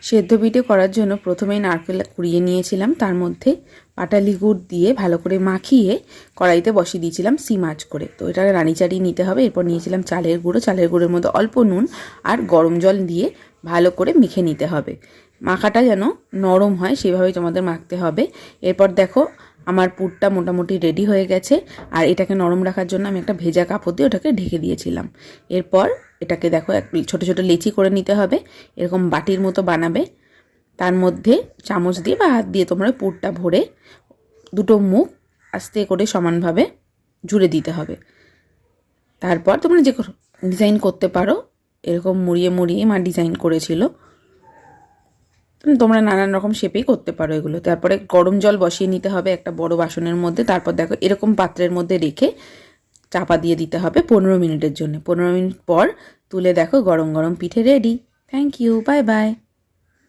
সেদ্ধ পিঠে করার জন্য প্রথমেই নারকেল কুড়িয়ে নিয়েছিলাম, তার মধ্যে পাটালি গুড় দিয়ে ভালো করে মাখিয়ে কড়াইতে বসিয়ে দিয়েছিলাম সিম আঁচ করে। তো এটাকে রানি চাড়িয়ে নিতে হবে। এরপর নিয়েছিলাম চালের গুঁড়ো, চালের গুঁড়োর মধ্যে অল্প নুন আর গরম জল দিয়ে ভালো করে মেখে নিতে হবে। মাখাটা যেন নরম হয় সেভাবেই তোমাদের মাখতে হবে। এরপর দেখো আমার পুরটা মোটামুটি রেডি হয়ে গেছে। আর এটাকে নরম রাখার জন্য আমি একটা ভেজা কাপড় দিয়ে ওটাকে ঢেকে দিয়েছিলাম। এরপর এটাকে দেখো ছোটো ছোটো লেচি করে নিতে হবে, এরকম বাটির মতো বানাবে। তার মধ্যে চামচ দিয়ে বা হাত দিয়ে তোমরা পুরটা ভরে দুটো মুখ আস্তে করে সমানভাবে জুড়ে দিতে হবে। তারপর তোমরা যে ডিজাইন করতে পারো, এরকম মুড়িয়ে মুড়িয়ে মা ডিজাইন করেছিল। তোমরা নানান রকম শেপেই করতে পারো এগুলো। তারপরে গরম জল বসিয়ে নিতে হবে একটা বড় বাসনের মধ্যে। তারপর দেখো এরকম পাত্রের মধ্যে রেখে চাপা দিয়ে দিতে হবে 15 মিনিটের জন্য। 15 মিনিট পর তুলে দেখো গরম গরম পিঠে ready. Thank you, bye by.